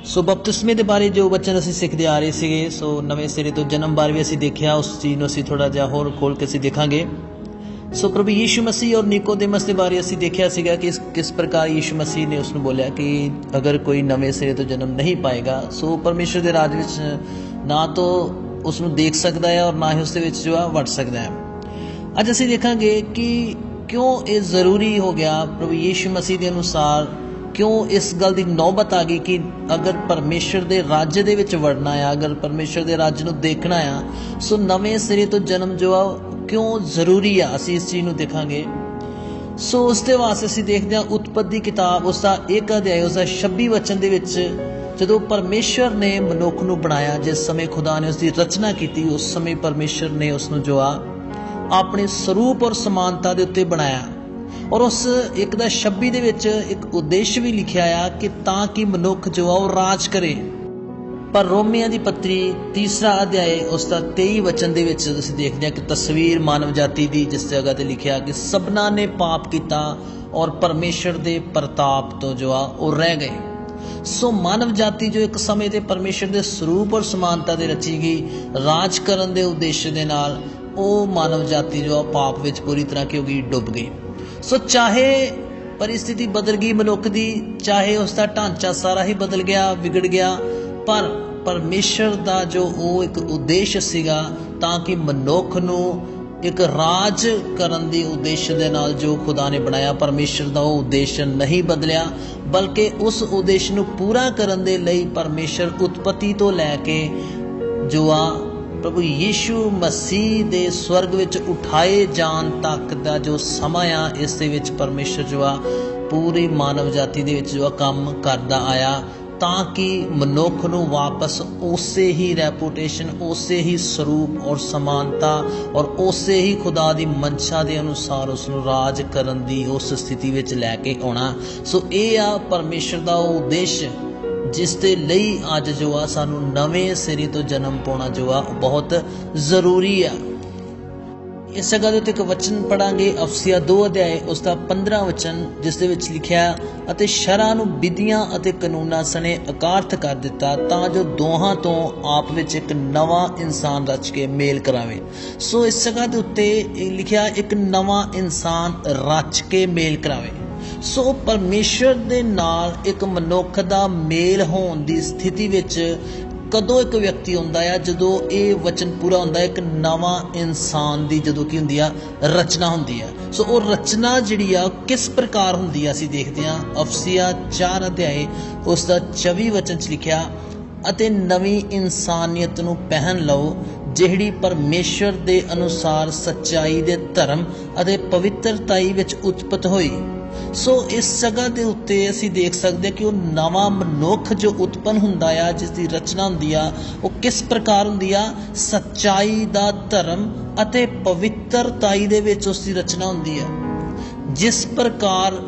सो बपतिस्मे के बारे जो बच्चन असीं सिखते आ रहे थे, सो नवे सिरे तो जन्म बारे भी असीं देखिया, उस चीज़ को असीं थोड़ा जिहा होर खोल के असीं देखांगे। सो प्रभु यीशु मसीह और निकोदेमस के बारे असीं देखिया सीगा कि किस प्रकार यीशु मसीह ने उसनूं बोलिया कि अगर कोई नवे सिरे तो जन्म नहीं पाएगा सो परमेश्वर के राज विच ना तो उसनूं देख सकता है और ना ही उसदे विच जो वड़ सकता है। अज असीं देखांगे कि क्यों ये जरूरी हो गया प्रभु यीशु मसीह के अनुसार, क्यों इस गल की नौबत आ गई कि अगर परमेश्वर के राज्य दे विच वड़ना है, अगर परमेश्वर के राज्य को देखना है सो नवे सिरे तो जन्म जो क्यों जरूरी है, असीं इस चीज़ को देखांगे। सो उसके वास्ते असीं देखते हैं उत्पत्ति किताब उसका 1 अध्याय उसका 26 वचन दे विच जदों परमेश्वर ने मनुख नूं बनाया, जिस समय खुदा ने उसकी रचना की उस समय परमेश्वर ने उसनूं जो अपने स्वरूप और समानता के उत्ते बनाया। और उस 1:26 दे विच एक उद्देश्य भी लिखा आ कि ताकि मनुख जो वो राज करे। पर रोमिया की पत्री 3 अध्याय उसका 23 वचन दे विच असीं देखते हैं कि तस्वीर मानव जाति की जिस जगह ते लिखा कि सबना ने पाप किया और परमेश्वर के प्रताप तो जो वो रह गए। सो मानव जाति जो एक समय ते परमेश्वर के स्वरूप और समानता ते रची गई, राज करन दे उद्देश्य दे नाल वो मानव जाति जो पाप विच पूरी तरह की हो गई, डुब गई। सो चाहे परिस्थिति बदल गई मनुख की, चाहे उसका ढांचा सारा ही बदल गया, बिगड़ गया, पर परमेश्वर का जो वो एक उद्देश्य सीगा ताकि मनुख नूं एक राज करन दी उद्देश्य दे नाल जो खुदा ने बनाया, परमेश्वर का वो उद्देश्य नहीं बदलिया, बल्कि उस उद्देश्य नूं पूरा करन दे लई परमेश्वर उत्पत्ति तो लैके जो प्रभु यीशु मसीह दे स्वर्ग विच उठाए जान तक दा जो समा आ, इस दे विच परमेश्वर जो पूरी मानव जाति दे विच जो काम करदा आया ताकि मनुख नूं वापस उसे ही रेपुटेशन, उसे ही स्वरूप और समानता और उसे ही खुदा दी मंशा दे अनुसार उसनूं राज करन दी उस स्थिति विच लैके आउणा। सो ये आ परमेश्वर दा उद्देश्य जिस दे लई अज जो सानू नवे सिरे तो जन्म पाना जो बहुत जरूरी है। इस जगह उत्ते एक वचन पढ़ांगे अफसिया 2 अध्याय उसका 15 वचन जिस दे विच लिखिया अते शरा नूं विधियां अते कानूनां सने अकार्थ कर दिता तां जो दोहां तो आप विच एक नवा इंसान रच के मेल करावे। सो इस जगह दे उत्ते लिखिया एक नवा इंसान रच के मेल करावे। सो परमेश्वर दे नाल एक मनुख दा मेल होण दी स्थिति विच कदों एक व्यक्ति होंदा है जदों ये वचन पूरा होंदा है, एक नवा इंसान दी जदों की हुंदी है रचना हुंदी है। सो वो रचना जिहड़ी आ किस प्रकार हुंदी है असीं देखदे हां। अफसिया 4 अध्याय उसका 24 वचन च लिखिया अते नवी इंसानियत नूं पहन लओ जिहड़ी परमेश्वर दे अनुसार सच्चाई दे धर्म अते पवित्रताई विच उत्पत होई। सो इस जगह के उत्ते असीं देख सकते कि वो नवा मनुख जो उत्पन्न हुंदा आ, जिसकी रचना हुंदी आ, वो किस प्रकार हुंदी आ, सच्चाई दा धर्म अते पवित्रताई दे विच उसकी रचना हुंदी है। जिस प्रकार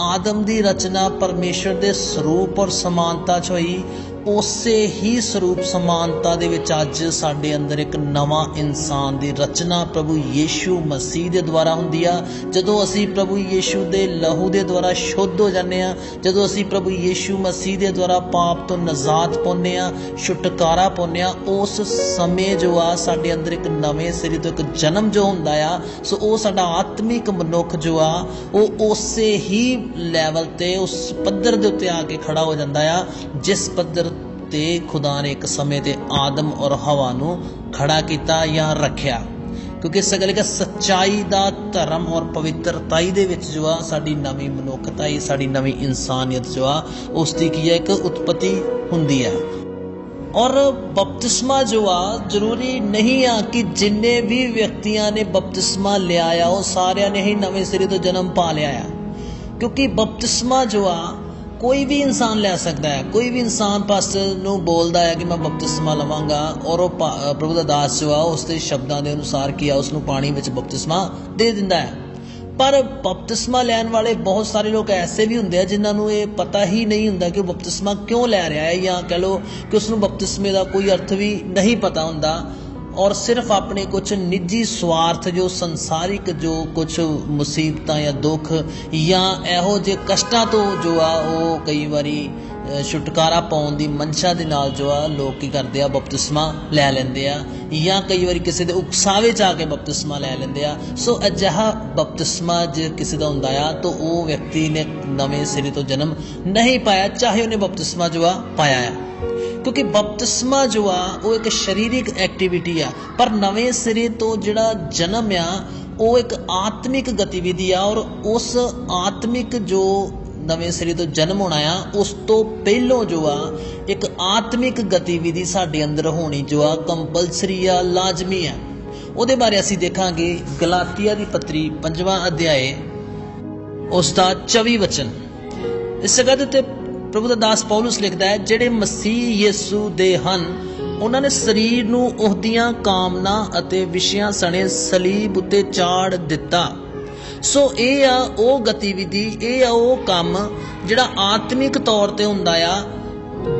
आदम की रचना परमेश्वर के स्वरूप और समानता च होई, उसे ही स्वरूप समानता दे विच अज साडे अंदर एक नवा इंसान की रचना प्रभु यीशु मसीह के द्वारा हुंदी आ। जदों असीं प्रभु यीशु के लहू के द्वारा शुद्ध हो जाने आ, जदों असीं प्रभु यीशु मसीह के द्वारा पाप तो नजात पाउने आ, छुटकारा पाउने आ, उस समय जो आ साडे अंदर एक नवे सिरे तो एक जन्म जो हुंदा आ। सो वो साडा आत्मिक मनुख जो आ वो उसे ही लैवल ते उस पद्धर दे उत्ते आके खड़ा हो जाता आ जिस पद्धर ते खुदा ने एक समय ते आदम और हवा नूं खड़ा किया या रखिया। क्योंकि इस गल सच्चाई दा धर्म और पवित्रताई दे विच जो आ साडी नवी मनुखताई, साडी नवी इंसानियत जो आ उसकी की है एक उत्पत्ति हुंदी है। और बपतिस्मा जो आ जरूरी नहीं आ कि जिन्ने भी व्यक्तियां ने बपतिस्मा लिया आ वो सारियां ने ही नवे सिरे तो जन्म पा लिया आ। क्योंकि बपतिस्मा जो आ कोई भी इंसान ले सकता है। कोई भी इंसान पास्टर नूं बोलदा है कि मैं बपतिस्मा लवांगा और वो प्रभु दा दास जो आ उसके शब्दों के अनुसार किया उसनूं पानी विच बपतिस्मा दे दिंदा है। पर बपतिस्मा लैन वाले बहुत सारे लोग ऐसे भी होंगे जिन्होंने ये पता ही नहीं होंदा कि बपतिस्मा क्यों लै रहा है, या कह लो कि उसनूं बपतिस्मे का कोई अर्थ भी नहीं पता होंदा। और सिर्फ अपने कुछ निजी स्वार्थ जो संसारिक जो कुछ मुसीबत या दुख या ਇਹੋ ਜਿਹੇ कष्टां तो जो आ वो कई बारी छुटकारा पाउण दी मनशा दे नाल जो आ लोग की करदे आ बपतिस्मा लै लैंदे आ या कई बारी किसी दे उकसावे च आके बपतिस्मा लै लैंदे आ। सो अजिहा बपतिस्मा जे किसी दा हुंदा आ तो वो व्यक्ति ने नवें सिरे तो जन्म नहीं पाया, चाहे उन्हें बपतिस्मा जो आ पाया है, क्योंकि बपतिस्मा जो आ वो एक शारीरिक एक्टिविटी आ, पर नवें सिरे तो जिहड़ा जन्म आ वो एक आत्मिक गतिविधि आ। और उस आत्मिक जो नवें सिरे तो जन्म होना आ उस तो पहलों जो आ एक आत्मिक गतिविधि साडे अंदर होनी जो आ कंपलसरी आ, लाजमी है। उहदे बारे असीं देखांगे गलातिया दी पत्री 5वां अध्याय उसदा 24 वचन। इस जगह ते प्रभु दा दास पौलुस लिखदा है, जिहड़े मसीह यीशु दे हन उन्हां ने शरीर नूं उहदियां कामना अते विषयां सणे सलीब उत्ते चाड़ दिता। सो ये आ वो गतिविधि, ये आ वो काम जिहड़ा आत्मिक तौर ते हुंदा आ,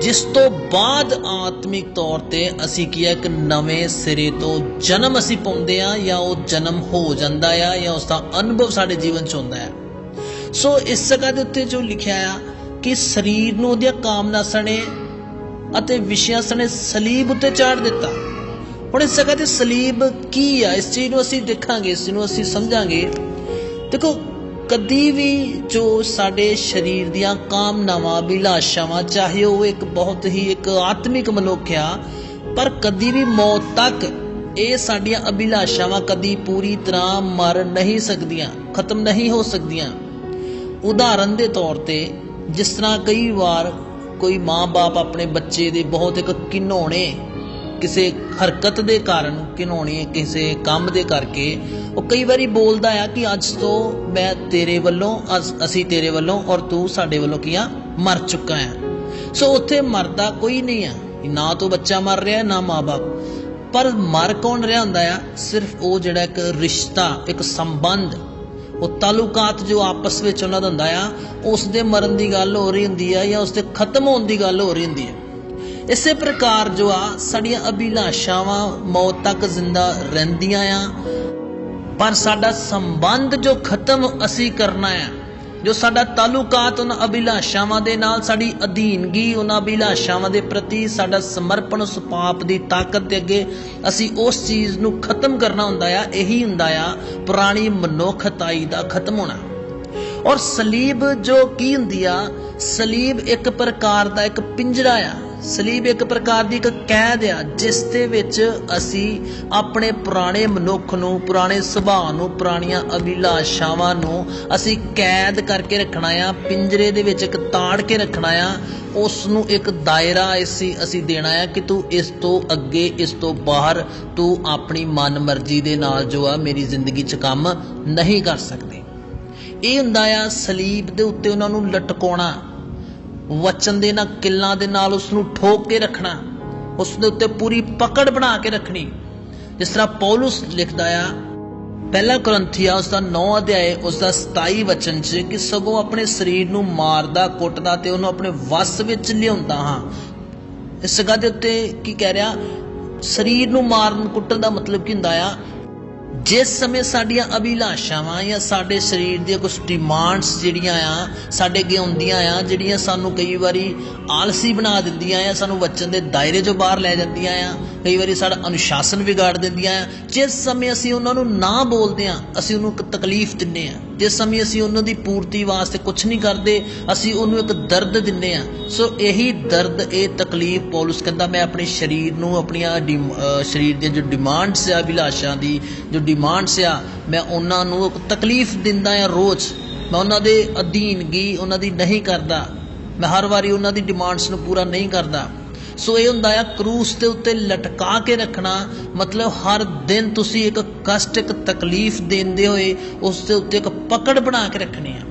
जिस तो बाद आत्मिक तौर ते असीं की एक नवें सिरे तो जन्म असीं पाउंदे आ या वो जन्म हो जांदा आ या उसका अनुभव साडे जीवन च हुंदा है। सो इस जगह दे उत्ते जो लिखिया आ कि शरीर नूं उहदियां कामना सणे अते विषयां सणे सलीब उत्ते चाड़ दिता। हुण इस जगह ते सलीब की आ, इस चीज़ नूं असीं देखांगे, इस नूं असीं समझांगे। देखो कदी भी जो साडे शरीर दियां कामनावां अभिलाषावां, चाहे वो एक बहुत ही एक आत्मिक मनुख आ, पर कदी भी मौत तक ये साडियां अभिलाषावां कदी पूरी तरह मर नहीं सकदियां, खत्म नहीं हो सकदियां। उदाहरण के तौर पर जिस तरह कई बार कोई माँ बाप अपने बच्चे दे बहुत एक घिनौने किसी हरकत के कारण, घिनौने किसी काम के करके वो कई बारी बोलता है कि अज तो मैं तेरे वालों, असी तेरे वालों और तू साडे वालों किया मर चुका है। सो उत्थे मरदा कोई नहीं है, ना तो बच्चा मर रहा है ना माँ बाप, पर मर कौन रहा हुंदा है? सिर्फ वो जिहड़ा एक रिश्ता, एक संबंध, वो तालुकात जो आपस में उन्हां दा हुंदा आ, उस दे मरन की गल हो रही हुंदी है या उसके खत्म होने की गल हो रही हुंदी है। इसे प्रकार जो आ साडियां अभिलाषावां मौत तक जिंदा रहिंदियां आ, पर साडा संबंध जो खत्म असी करना है, जो साडा तालुकात उन अभिलाषावां दे नाल, साडी अधीनगी उन अभिलाषावां दे प्रति, साडा समर्पण उस पाप दी ताकत दे अगे असी उस चीज़ नूं खत्म करना हुंदा आ। यही हुंदा आ पुरानी मनुखताई दा खत्म होना। और सलीब जो की हुंदी आ, सलीब एक प्रकार दा एक पिंजरा आ, सलीब एक प्रकार की एक कैद आ, जिस दे विच असी अपने पुराने मनुख नूं, पुराने सुभाव नूं, पुरानियां अभिलाषावां नूं असी कैद करके रखना आ, पिंजरे दे विच एक ताड़ के रखना आ, उस नूं एक दायरा असी देना है कि तू इस तो अगे, इस तो बाहर तू अपनी मन मर्जी दे नाल जो आ मेरी जिंदगी च काम नहीं कर सकते। ये हुंदा आ सलीब दे उत्ते उन्हां नूं लटकाउणा, वचन दे नाल किल्लां दे नाल उसनूं ठोक के रखना, उस दे उत्ते पूरी पकड़ बना के रखनी। जिस तरह पौलुस लिखदा आ पहला कुरिन्थिया उसका 9 अध्याय उसका 27 वचन च कि सगों अपने शरीर नूं मारदा कुटदा ते उहनूं अपने वस विच लिआउंदा हां। इस जगह दे उत्ते की कह रहा, शरीर नूं मारन कुटन दा मतलब की हुंदा आ, जिस समय साडियां अभिलाषावां या साडे शरीर दी कुछ डिमांड्स जिहड़ियां आ साडे अगे आउंदियां आ, जिहड़ियां सानूं कई बारी आलसी बना दिंदियां आ, सानूं वचन दे दायरे जो बाहर लै जांदियां आ, कई बारी साडा अनुशासन बिगाड़ दिंदियां आ। जिस समय असीं उन्हां नूं ना बोलदे आ, असीं उहनूं एक तकलीफ दिंदे आ। जिस समय असीं उन्हां दी पूर्ति वास्ते कुछ नहीं करदे, असीं उहनूं एक दर्द दिंदे आ। सो यही दर्द, ये तकलीफ पौलुस कहंदा मैं अपने शरीर नूं, अपनियां शरीर दी जो डिमांड्स आ, अभिलाषां दी जो डिमांड्स आ, मैं उन्हां नूं तकलीफ दिंदा आ। रोज़ मैं उन्हां दे अधीनगी उन्हां दी नहीं करदा, मैं हर वारी उन्हां दी डिमांड्स नूं पूरा नहीं करदा। सो ये हुंदा आ क्रूस दे उत्ते लटका के रखना, मतलब हर दिन तुसी एक कष्ट, एक तकलीफ देंदे होए उस दे उत्ते एक पकड़ बना के रखनी है,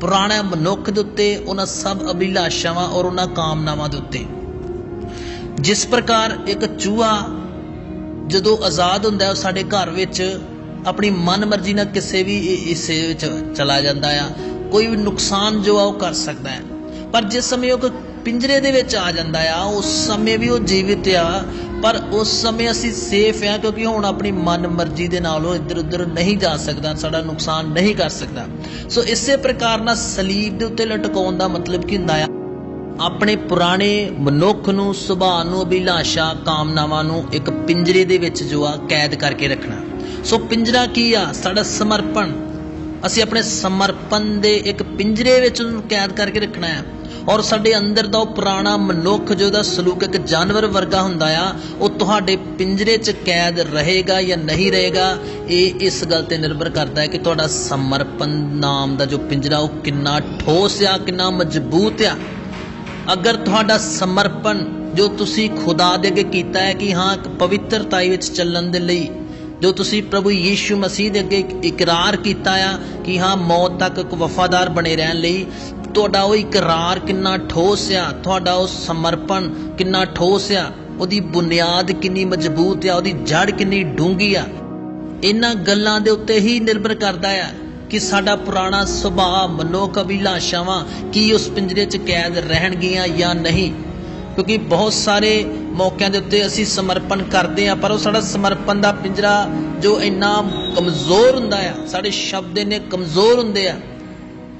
पुराने मनुख दे उत्ते, उन्हां सब अभिलाषावां और उन्हां कामनावां दे उत्ते। जिस प्रकार एक चूहा जदों आज़ाद हुंदा है साडे घर विच अपनी मन मर्जी नाल किसी भी हिस्से विच चला जांदा आ, कोई भी नुकसान जो आ कर सकता है, पर जिस समय वो पिंजरे दे विच आ जांदा आ, उस समय भी वो जीवित आ, पर उस समय असी सेफ हैं क्योंकि हुण अपनी मन मर्जी दे नाल इधर उधर नहीं जा सकदा, साडा नुकसान नहीं कर सकदा। सो इसे प्रकार नाल सलीब दे उत्ते लटकाउण दा मतलब की हुंदा आ अपने पुराने मनुख नूं, सुभाਅ नूं, अभिलाषा, कामनावां नूं एक पिंजरे दे विच जो आ कैद करके रखना। सो पिंजरा की आ? साडा समर्पण। असी अपने समर्पण दे एक पिंजरे विच कैद करके रखना है और साडे अंदर दा पुराना मनुख जो दा सलूक एक जानवर वर्गा हुंदा आ, वो तुहाडे पिंजरे च कैद रहेगा या नहीं रहेगा, ये इस गल ते निर्भर करता है कि तुहाडा समर्पण नाम दा जो पिंजरा वो किन्ना ठोस आ, किन्ना मजबूत आ। अगर तुहाडा समर्पण जो तुसी खुदा दे अगे कीता है कि हाँ पवित्रताई विच चलण दे लई, जो तुसी प्रभु यीशु मसीह दे अगे इकरार कीता आ कि हाँ मौत तक वफादार बने रहन लई, तुहाडा वो इकरार किन्ना ठोस आ, तुहाडा वो समर्पण किन्ना ठोस आ, उहदी बुनियाद किन्नी मजबूत आ, उहदी जड़ किन्नी डूंगी आ। इन्हां गल्लां दे उत्ते ही निर्भर करदा आ कि साडा पुराना सुभाਅ, मनुख, अभिलाषावां की उस पिंजरे च कैद रहणगियां या नहीं। क्योंकि बहुत सारे मौकों के उत्ते असी समर्पण करते हैं पर वो साडा समर्पण दा पिंजरा जो इन्ना कमज़ोर हुंदा आ, साडे शब्द इन्ने कमज़ोर हुंदे आ,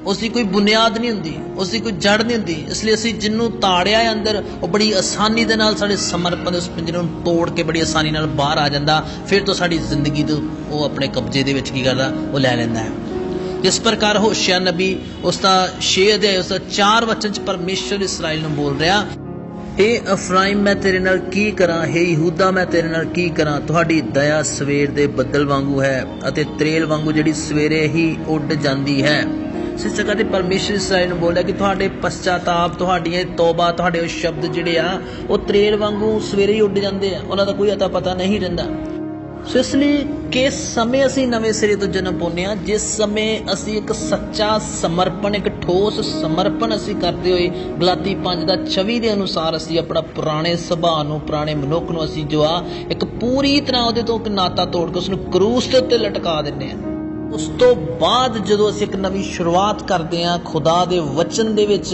उसकी कोई बुनियाद नहीं हुंदी, उसकी कोई जड़ नहीं हुंदी। इसलिए असी जिन्नू ताड़िया है अंदर वो बड़ी आसानी दे नाल साडे समर्पण दे उस पिंजरे नूं तोड़ के बड़ी आसानी नाल बाहर आ जांदा। फिर तो साडी जिंदगी तो वो अपने कब्जे दे विच की करदा, वो लै लैंदा है। जिस प्रकार होशिया नबी उसका 6 अध्याय उसका 4 वचन च परमेश्वर इसराइल नूं बोल रहा, हे अफराइम मैं तेरे नाल की करा, हे यहूदा मैं तेरे नाल की करा, तुहाडी दया सवेर दे बदल वांगू है अते त्रेल वांगू जिहड़ी सवेरे ही उड़ जांदी है। इस जगह ते परमेश्वर इसराइल नूं बोलिया कि तुहाडे पश्चाताप, तुहाडीआं तौबा, तुहाडे उह शब्द जिहड़े आ वो त्रेल वांगू सवेरे ही उड़ जांदे आ, उन्हां दा कोई अता पता नहीं रहिंदा। सो इसलिए किस समय असी नवे सिरे तो जन्म पाउने आ, जिस समय असी एक सच्चा समर्पण, एक ठोस समर्पण असी करते हुए गलाती 5:26 के अनुसार असी अपना पुराने सुभाਅ नूं, पुराने मनुख नूं असी जो आ एक पूरी तरह उहदे तो एक नाता तोड़ के उसनूं क्रूस दे उत्ते लटका दिंदे आ। उस तो बाद जदों असी एक नवी शुरुआत करते हैं खुदा दे वचन दे विच,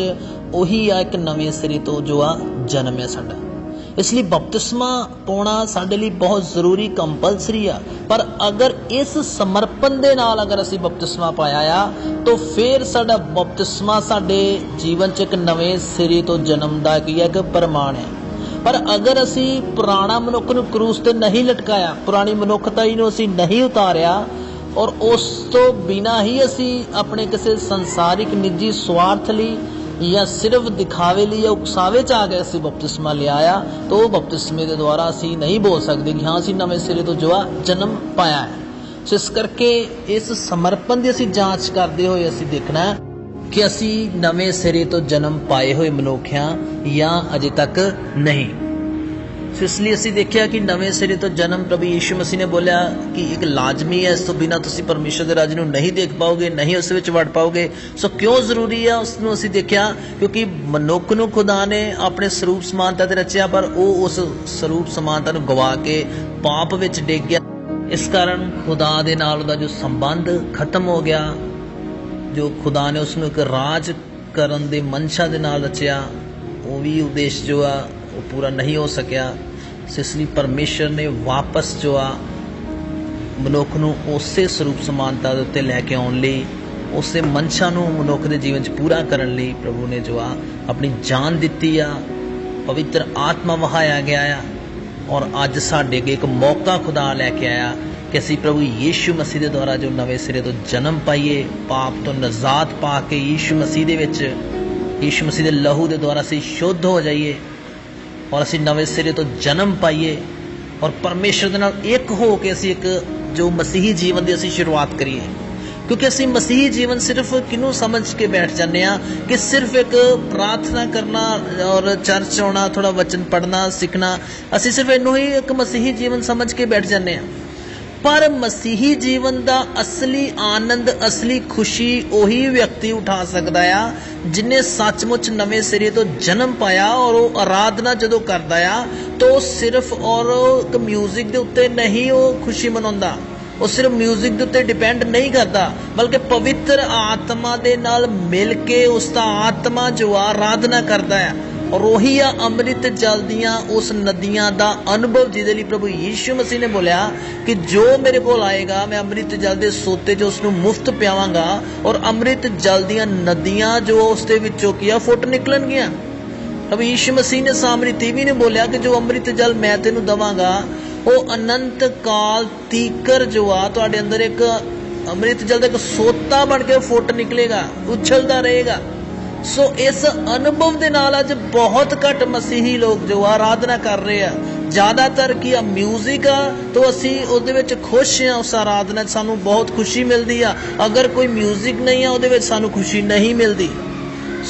उही आ एक नवे सिरे तो जो आ जन्म है साडा। इसलिए बपतिस्मा पाना साडे लई बहुत जरूरी, कंपलसरी आ। पर अगर इस समर्पण दे नाल अगर असी बपतिस्मा पाया आ तो फिर साडा बपतिस्मा साडे जीवन च एक नवे सिरे तो जन्म दा एक प्रमाण है। पर अगर असी पुराना मनुख नूं क्रूस ते नहीं लटकाया, पुरानी मनुखताई नूं असी नहीं उतारिया और उस तो बिना ही असी अपने किसी संसारिक निजी स्वार्थ लई या सिर्फ दिखावे लिए या उकसावे च आ गए असी बपतिस्मा ले आया, तो बपतिस्मे के द्वारा असी नहीं बोल सकते कि हाँ असी नवे सिरे तो जो आ जन्म पाया है। सो इस करके इस समर्पण की असी जांच करते हुए असी देखना कि असी नवे सिरे तो जन्म पाए हुए मनुख हां या अजे तक नहीं। सो इसलिए असी देखिया कि नवे सिरे तो जन्म प्रभु यीशु मसीह ने बोलिया कि एक लाजमी है, इस तो बिना तुसी परमेश्वर के राज नूं नहीं देख पाओगे, नहीं उस विच वड़ पाओगे। सो क्यों जरूरी है उसनूं असी देखिया, क्योंकि मनुख नूं खुदा ने अपने स्वरूप समानता ते रचिया पर वो उस स्वरूप समानता नूं गवा के पाप विच डिग गया। इस कारण खुदा दे नाल उहदा जो संबंध खत्म हो गया। जो खुदा ने उसनूं एक राज करन दे मनशा दे नाल रचिया, वो भी उद्देश्य जो आ वो पूरा नहीं हो सकिया। इसलिए परमेश्वर ने वापस जो आ मनुख नूं उसे स्वरूप समानता दे उत्ते लैके आउण लई, उसे मनशा नूं मनुख दे जीवन च पूरा करन लई प्रभु ने जो आ अपनी जान दित्ती आ, पवित्र आत्मा वहाया गया आ। और अज साडे अगे एक मौका खुदा लैके आया कि असी प्रभु यीशु मसीह दे द्वारा जो नवे सिरे तो जन्म पाइए, पाप तो नजात पा के यीशु मसीह दे विच, यीशु मसीह दे लहू दे द्वारा असी शुद्ध हो जाइए और असी नवे सिरे तो जन्म पाइए और परमेश्वर दे नाल एक हो के असी एक जो मसीही जीवन की असी शुरुआत करिए। क्योंकि असी मसीही जीवन सिर्फ किनू समझ के बैठ जाने कि सिर्फ एक प्रार्थना करना और चर्च आना, थोड़ा वचन पढ़ना सीखना, असी सिर्फ इनू ही एक मसीही जीवन समझ के बैठ जाने। पर मसीही जीवन का असली आनंद, असली खुशी उही व्यक्ति उठा सकता है जिन्हें सचमुच नवे सिरे तो जन्म पाया और वो आराधना जो करता है तो सिर्फ और म्यूजिक के उत्ते नहीं वो खुशी मनाता, वो सिर्फ म्यूजिक के उत्ते डिपेंड नहीं करता, बल्कि पवित्र आत्मा दे नाल मिल के उसका आत्मा जो आराधना करता है, और ਉਹੀ ਆ ਅੰਮ੍ਰਿਤ ਜਲ ਦੀਆਂ ਉਸ ਨਦੀਆਂ ਦਾ ਅਨੁਭਵ ਜਿਹਦੇ ਲਈ ਪ੍ਰਭੂ ਯੀਸ਼ੂ ਮਸੀਹ ਨੇ ਬੋਲਿਆ ਕਿ ਜੋ ਮੇਰੇ ਕੋਲ ਆਏਗਾ ਮੈਂ ਅੰਮ੍ਰਿਤ ਜਲ ਦੇ ਸੋਤੇ 'ਚ ਉਸ ਨੂੰ ਮੁਫਤ ਪਿਆਵਾਂਗਾ ਔਰ ਅੰਮ੍ਰਿਤ ਜਲ ਦੀਆਂ ਨਦੀਆਂ ਜੋ ਉਸ ਦੇ ਵਿੱਚੋਂ ਕੀ ਆ ਫੁੱਟ ਨਿਕਲਣਗੀਆਂ। ਪ੍ਰਭੂ ਯੀਸ਼ੂ ਮਸੀਹ ਨੇ ਸਾਹਮਣੇ ਤੀਵੀ ਨੇ ਬੋਲਿਆ ਕਿ ਜੋ ਅੰਮ੍ਰਿਤ ਜਲ ਮੈਂ ਤੈਨੂੰ ਦੇਵਾਂਗਾ ਉਹ ਅਨੰਤ ਕਾਲ ਤੀਕਰ ਜੋ ਆ ਤੁਹਾਡੇ ਅੰਦਰ ਇੱਕ ਅੰਮ੍ਰਿਤ ਜਲ ਦਾ ਇੱਕ ਸੋਤਾ ਬਣ ਕੇ ਫੁੱਟ ਨਿਕਲੇਗਾ, ਉਛਲਦਾ ਰਹੇਗਾ। ਸੋ ਇਸ ਅਨੁਭਵ ਦੇ ਨਾਲ ਅੱਜ ਬਹੁਤ ਘੱਟ ਮਸੀਹੀ ਲੋਕ ਜੋ ਆਰਾਧਨਾ ਕਰ ਰਹੇ ਆ। ਜ਼ਿਆਦਾਤਰ ਕੀ ਆ ਮਿਊਜ਼ਿਕ ਆ ਤਾਂ ਅਸੀਂ ਉਹਦੇ ਵਿੱਚ ਖੁਸ਼ ਹਾਂ, ਉਸ ਆਰਾਧਨਾ 'ਚ ਸਾਨੂੰ ਬਹੁਤ ਖੁਸ਼ੀ ਮਿਲਦੀ ਆ। ਅਗਰ ਕੋਈ ਮਿਊਜ਼ਿਕ ਨਹੀਂ ਆ ਉਹਦੇ ਵਿੱਚ ਸਾਨੂੰ ਖੁਸ਼ੀ ਨਹੀਂ ਮਿਲਦੀ।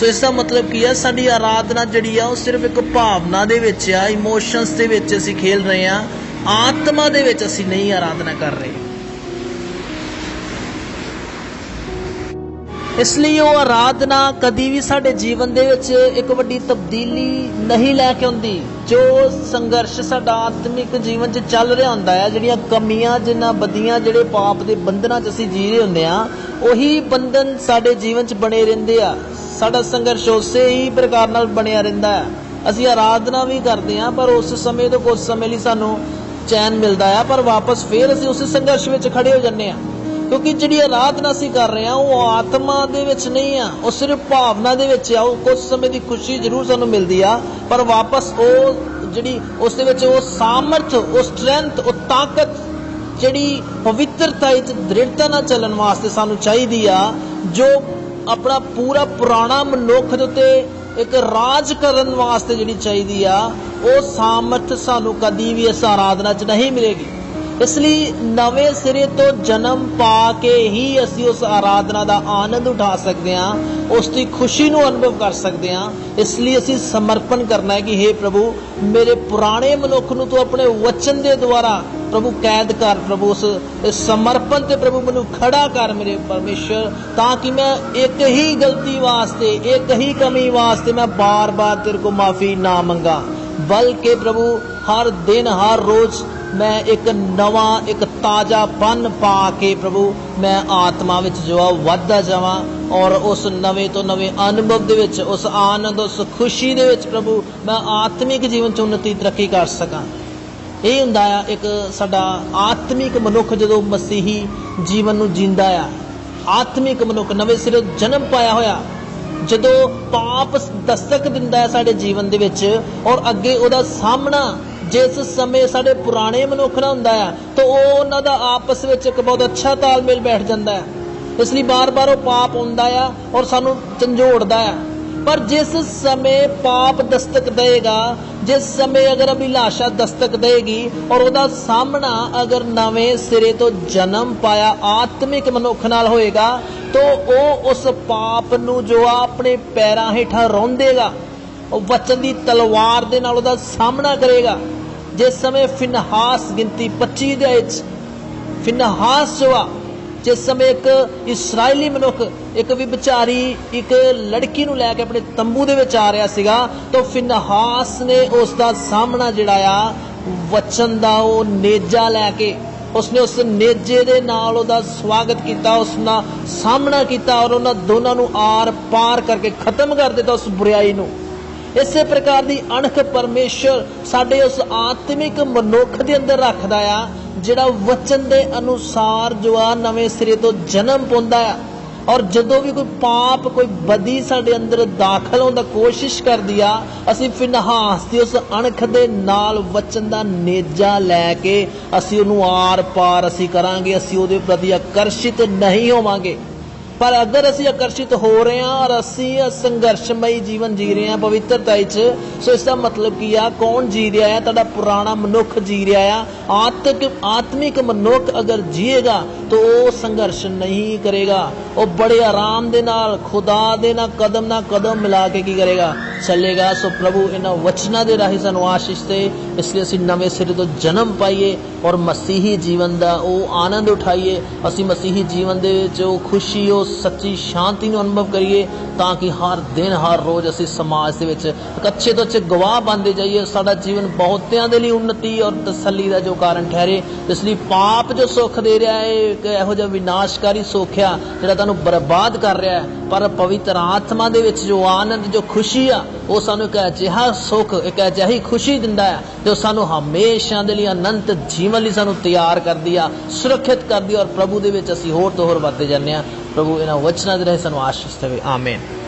ਸੋ ਇਸ ਦਾ ਮਤਲਬ ਕੀ ਆ, ਸਾਡੀ ਆਰਾਧਨਾ ਜਿਹੜੀ ਆ ਉਹ ਸਿਰਫ ਇੱਕ ਭਾਵਨਾ ਦੇ ਵਿੱਚ ਆ, ਇਮੋਸ਼ਨਸ ਦੇ ਵਿੱਚ ਅਸੀਂ ਖੇਲ ਰਹੇ ਆ, ਆਤਮਾ ਦੇ ਵਿੱਚ ਅਸੀਂ ਨਹੀਂ ਆਰਾਧਨਾ ਕਰ ਰਹੇ। ਇਸ ਲਈ ਉਹ ਆਰਾਧਨਾ ਕਦੀ ਵੀ ਸਾਡੇ ਜੀਵਨ ਦੇ ਵਿੱਚ ਇੱਕ ਵੱਡੀ ਤਬਦੀਲੀ ਨਹੀਂ ਲੈ ਕੇ ਆਉਂਦੀ। ਜੋ ਸੰਘਰਸ਼ ਸਾਡਾ ਆਤਮਿਕ ਜੀਵਨ 'ਚ ਚੱਲ ਰਿਹਾ ਹੁੰਦਾ ਹੈ, ਜਿਹੜੀਆਂ ਕਮੀਆਂ ਜਿਨ੍ਹਾਂ ਬਦੀਆਂ ਜਿਹੜੇ ਪਾਪ ਦੇ ਬੰਧਨਾਂ 'ਚ ਅਸੀਂ ਜੀ ਰਹੇ ਹੁੰਦੇ ਆ, ਉਹੀ ਬੰਧਨ ਸਾਡੇ ਜੀਵਨ 'ਚ ਬਣੇ ਰਹਿੰਦੇ ਆ। ਸਾਡਾ ਸੰਘਰਸ਼ ਉਸੇ ਹੀ ਪ੍ਰਕਾਰ ਨਾਲ ਬਣਿਆ ਰਹਿੰਦਾ ਹੈ। ਅਸੀਂ ਆਰਾਧਨਾ ਵੀ ਕਰਦੇ ਹਾਂ ਪਰ ਉਸ ਸਮੇਂ ਤੋਂ ਕੁਝ ਸਮੇਂ ਲਈ ਸਾਨੂੰ ਚੈਨ ਮਿਲਦਾ ਆ, ਪਰ ਵਾਪਸ ਫਿਰ ਅਸੀਂ ਉਸੇ ਸੰਘਰਸ਼ ਵਿੱਚ ਖੜੇ ਹੋ ਜਾਂਦੇ ਹਾਂ। ਕਿਉਂਕਿ ਜਿਹੜੀ ਆਰਾਧਨਾ ਅਸੀਂ ਕਰ ਰਹੇ ਹਾਂ ਉਹ ਆਤਮਾ ਦੇ ਵਿੱਚ ਨਹੀਂ ਆ, ਉਹ ਸਿਰਫ ਭਾਵਨਾ ਦੇ ਵਿੱਚ ਆ। ਉਹ ਕੁਝ ਸਮੇਂ ਦੀ ਖੁਸ਼ੀ ਜ਼ਰੂਰ ਸਾਨੂੰ ਮਿਲਦੀ ਆ, ਪਰ ਵਾਪਸ ਉਹ ਜਿਹੜੀ ਉਸ ਦੇ ਵਿੱਚ ਉਹ ਸਾਮਰਥ, ਉਹ ਸਟਰੈਂਥ, ਉਹ ਤਾਕਤ ਜਿਹੜੀ ਪਵਿੱਤਰਤਾ ਵਿੱਚ ਦ੍ਰਿੜਤਾ ਨਾਲ ਚੱਲਣ ਵਾਸਤੇ ਸਾਨੂੰ ਚਾਹੀਦੀ ਆ, ਜੋ ਆਪਣਾ ਪੂਰਾ ਪੁਰਾਣਾ ਮਨੁੱਖ ਦੇ ਉੱਤੇ ਇੱਕ ਰਾਜ ਕਰਨ ਵਾਸਤੇ ਜਿਹੜੀ ਚਾਹੀਦੀ ਆ, ਉਹ ਸਾਮਰਥ ਸਾਨੂੰ ਕਦੀ ਵੀ ਇਸ ਆਰਾਧਨਾ 'ਚ ਨਹੀਂ ਮਿਲੇਗੀ। ਇਸ ਲਈ ਨਵੇਂ ਸਿਰੇ ਤੋਂ ਜਨਮ ਪਾ ਕੇ ਹੀ ਅਸੀਂ ਉਸ ਆਰਾਧਨਾ ਦਾ ਆਨੰਦ ਉਠਾ ਸਕਦੇ ਹਾਂ, ਉਸ ਦੀ ਖੁਸ਼ੀ ਨੂੰ ਅਨੁਭਵ ਕਰ ਸਕਦੇ ਹਾਂ। ਇਸ ਲਈ ਅਸੀਂ ਸਮਰਪਣ ਕਰਨਾ ਹੈ ਕਿ ਹੇ ਪ੍ਰਭੂ, ਮੇਰੇ ਪੁਰਾਣੇ ਮਨੁੱਖ ਨੂੰ ਤੂੰ ਆਪਣੇ ਵਚਨ ਦੇ ਦੁਆਰਾ ਪ੍ਰਭੂ ਕੈਦ ਕਰ। ਪ੍ਰਭੂ ਉਸ ਸਮਰਪਣ ਤੇ ਪ੍ਰਭੂ ਮੈਨੂੰ ਖੜਾ ਕਰ ਮੇਰੇ ਪਰਮੇਸ਼ਰ, ਤਾਂ ਕਿ ਮੈਂ ਇੱਕ ਹੀ ਗਲਤੀ ਵਾਸਤੇ, ਇੱਕ ਹੀ ਕਮੀ ਵਾਸਤੇ ਮੈਂ ਬਾਰ-ਬਾਰ ਤੇਰੇ ਕੋਲ ਮਾਫੀ ਨਾ ਮੰਗਾ, ਬਲਕਿ ਪ੍ਰਭੂ ਹਰ ਦਿਨ ਹਰ ਰੋਜ਼ ਮੈਂ ਇੱਕ ਨਵਾਂ, ਇੱਕ ਤਾਜ਼ਾਪਨ ਪਾ ਕੇ ਪ੍ਰਭੂ ਮੈਂ ਆਤਮਾ ਵਿੱਚ ਜੋ ਆ ਵੱਧਦਾ ਜਾਵਾਂ ਔਰ ਉਸ ਨਵੇਂ ਤੋਂ ਨਵੇਂ ਅਨੁਭਵ ਦੇ ਵਿੱਚ, ਉਸ ਆਨੰਦ, ਉਸ ਖੁਸ਼ੀ ਦੇ ਵਿੱਚ ਪ੍ਰਭੂ ਮੈਂ ਆਤਮਿਕ ਜੀਵਨ 'ਚ ਉન્નਤੀ ਤਰੱਕੀ ਕਰ ਸਕਾਂ। ਇਹ ਹੁੰਦਾ ਆ ਇੱਕ ਸਾਡਾ ਆਤਮਿਕ ਮਨੁੱਖ ਜਦੋਂ ਮਸੀਹੀ ਜੀਵਨ ਨੂੰ ਜੀਂਦਾ ਆ। ਆਤਮਿਕ ਮਨੁੱਖ ਨਵੇਂ ਸਿਰੇ ਜਨਮ ਪਾਇਆ ਹੋਇਆ ਜਦੋਂ ਪਾਪ ਦਸਤਕ ਦਿੰਦਾ ਹੈ ਸਾਡੇ ਜੀਵਨ ਦੇ ਵਿੱਚ ਔਰ ਅੱਗੇ ਉਹਦਾ ਸਾਹਮਣਾ ਜਿਸ ਸਮੇਂ ਸਾਡੇ ਪੁਰਾਣੇ ਮਨੁੱਖ ਨਾਲ ਹੁੰਦਾ ਆ ਤਾਂ ਉਹ ਉਹਨਾਂ ਦਾ ਆਪਸ ਵਿੱਚ ਇੱਕ ਬਹੁਤ ਅੱਛਾ ਤਾਲਮੇਲ ਬੈਠ ਜਾਂਦਾ ਹੈ। ਇਸ ਲਈ ਬਾਰ-ਬਾਰ ਉਹ ਪਾਪ ਹੁੰਦਾ ਆ ਔਰ ਸਾਨੂੰ ਝੰਜੋੜਦਾ ਆ। ਪਰ ਜਿਸ ਸਮੇਂ ਪਾਪ ਦਸਤਕ ਦੇਗਾ, ਜਿਸ ਸਮੇਂ ਅਗਰ ਅਭਿਲਾਸ਼ਾ ਦਸਤਕ ਦੇਗੀ ਔਰ ਉਹਦਾ ਸਾਹਮਣਾ ਅਗਰ ਨਵੇਂ ਸਿਰੇ ਤੋਂ ਜਨਮ ਪਾਇਆ ਆਤਮਿਕ ਮਨੁੱਖ ਨਾਲ ਹੋਏਗਾ ਤਾਂ ਉਹ ਉਸ ਪਾਪ ਨੂੰ ਜੋ ਆ ਆਪਣੇ ਪੈਰਾਂ ਹੇਠਾਂ ਰੌਂਦੇਗਾ, ਉਹ ਵਚਨ ਦੀ ਤਲਵਾਰ ਦੇ ਨਾਲ ਉਹਦਾ ਸਾਹਮਣਾ ਕਰੇਗਾ। ਜਿਸ ਸਮੇਂ ਫਿਨਹਾਸ ਗਿਣਤੀ 25 ਦੇ ਵਿੱਚ ਫਿਨਹਾਸ ਜੋ ਆ, ਜਿਸ ਸਮੇਂ ਇੱਕ ਇਸਰਾਇਲੀ ਮਨੁੱਖ ਇੱਕ ਵਿਭਚਾਰੀ ਇੱਕ ਲੜਕੀ ਨੂੰ ਲੈ ਕੇ ਆਪਣੇ ਤੰਬੂ ਦੇ ਵਿੱਚ ਆ ਰਿਹਾ ਸੀਗਾ ਤਾਂ ਫਿਨਹਾਸ ਨੇ ਉਸ ਦਾ ਸਾਹਮਣਾ ਜਿਹੜਾ ਆ ਵਚਨ ਦਾ ਉਹ ਨੇਜਾ ਲੈ ਕੇ ਉਸਨੇ ਉਸ ਨੇਜੇ ਦੇ ਨਾਲ ਉਹਦਾ ਸਵਾਗਤ ਕੀਤਾ, ਉਸ ਨਾਲ ਸਾਹਮਣਾ ਕੀਤਾ ਔਰ ਉਹਨਾਂ ਦੋਨਾਂ ਨੂੰ ਆਰ ਪਾਰ ਕਰਕੇ ਖਤਮ ਕਰ ਦਿੱਤਾ ਉਸ ਬੁਰਾਈ ਨੂੰ। ਇਸੇ ਪ੍ਰਕਾਰ ਦੀ ਅਣਖ ਪਰਮੇਸ਼ਰ ਸਾਡੇ ਉਸ ਆਤਮਿਕ ਮਨੁੱਖ ਦੇ ਅੰਦਰ ਰੱਖਦਾ ਆ ਜਿਹੜਾ ਵਚਨ ਦੇ ਅਨੁਸਾਰ ਜੋ ਆ ਨਵੇਂ ਸਿਰੇ ਤੋਂ ਜਨਮ ਪਾਉਂਦਾ ਆ। ਔਰ ਜਦੋਂ ਵੀ ਕੋਈ ਪਾਪ, ਕੋਈ ਬਦੀ ਸਾਡੇ ਅੰਦਰ ਦਾਖਲ ਹੋਣ ਦਾ ਕੋਸ਼ਿਸ਼ ਕਰਦੀ ਆ, ਅਸੀਂ ਫਿਨਹਾਸ ਦੀ ਉਸ ਅਣਖ ਦੇ ਨਾਲ ਵਚਨ ਦਾ ਨੇਜਾ ਲੈ ਕੇ ਅਸੀਂ ਉਹਨੂੰ ਆਰ ਪਾਰ ਅਸੀਂ ਕਰਾਂਗੇ, ਅਸੀਂ ਉਹਦੇ ਪ੍ਰਤੀ ਆਕਰਸ਼ਿਤ ਨਹੀਂ ਹੋਵਾਂਗੇ। ਪਰ ਅਗਰ ਅਸੀਂ ਆਕਰਸ਼ਿਤ ਹੋ ਰਹੇ ਹਾਂ ਔਰ ਅਸੀਂ ਸੰਘਰਸ਼ਮਈ ਜੀਵਨ ਜੀ ਰਹੇ ਹਾਂ ਪਵਿੱਤਰਤਾ ਵਿੱਚ, ਸੋ ਇਸ ਦਾ ਮਤਲਬ ਕੀ ਆ, ਕੌਣ ਜੀ ਰਿਹਾ ਹੈ? ਤੁਹਾਡਾ ਪੁਰਾਣਾ ਮਨੁੱਖ ਜੀ ਰਿਹਾ ਆ। ਆਤਮਿਕ ਮਨੁੱਖ ਅਗਰ ਜੀਏਗਾ ਤਾਂ ਉਹ ਸੰਘਰਸ਼ ਨਹੀਂ ਕਰੇਗਾ, ਉਹ ਬੜੇ ਆਰਾਮ ਦੇ ਨਾਲ ਖੁਦਾ ਦੇ ਨਾਲ ਕਦਮ ਮਿਲਾ ਕੇ ਕੀ ਕਰੇਗਾ? ਚੱਲੇਗਾ। ਸੋ ਪ੍ਰਭੂ ਇਹਨਾਂ ਵਚਨਾਂ ਦੇ ਰਾਹੀਂ ਸਾਨੂੰ ਆਸ਼ੀਸ਼ ਦੇ, ਇਸ ਲਈ ਅਸੀਂ ਨਵੇਂ ਸਿਰੇ ਤੋਂ ਜਨਮ ਪਾਈਏ ਔਰ ਮਸੀਹੀ ਜੀਵਨ ਦਾ ਉਹ ਆਨੰਦ ਉਠਾਈਏ। ਅਸੀਂ ਮਸੀਹੀ ਜੀਵਨ ਦੇ ਵਿੱਚ ਉਹ ਖੁਸ਼ੀ, ਉਹ ਸੱਚੀ ਸ਼ਾਂਤੀ ਨੂੰ ਅਨੁਭਵ ਕਰੀਏ, ਤਾਂ ਕਿ ਹਰ ਦਿਨ ਹਰ ਰੋਜ਼ ਅਸੀਂ ਸਮਾਜ ਦੇ ਵਿੱਚ ਇੱਕ ਅੱਛੇ ਤੋਂ ਅੱਛੇ ਗਵਾਹ ਬਣਦੇ ਜਾਈਏ। ਸਾਡਾ ਜੀਵਨ ਬਹੁਤਿਆਂ ਦੇ ਲਈ ਉન્નਤੀ ਔਰ ਤਸੱਲੀ ਦਾ ਜੋ ਕਾਰਨ ਠਹਿਰੇ। ਇਸ ਲਈ ਪਾਪ ਜੋ ਸੁੱਖ ਦੇ ਰਿਹਾ ਹੈ, ਇੱਕ ਇਹੋ ਜਿਹਾ ਵਿਨਾਸ਼ਕਾਰੀ ਸੁੱਖ ਆ ਜਿਹੜਾ ਤੁਹਾਨੂੰ ਬਰਬਾਦ ਕਰ ਰਿਹਾ ਹੈ, पर पवित्र आत्मा दे विच जो आनंद जो खुशी आ वो सानू एक अजिहा सुख एक अजिही खुशी दिंदा है जो सानू हमेशा दे लई अनंत जीवन लई सानू तैयार करदी आ सुरक्षित करदी और प्रभु दे विच असीं होर तो होर वधदे जांदे आ। प्रभु इन्हां वचनां दे राहीं सानू आशीष देवे। आमीन।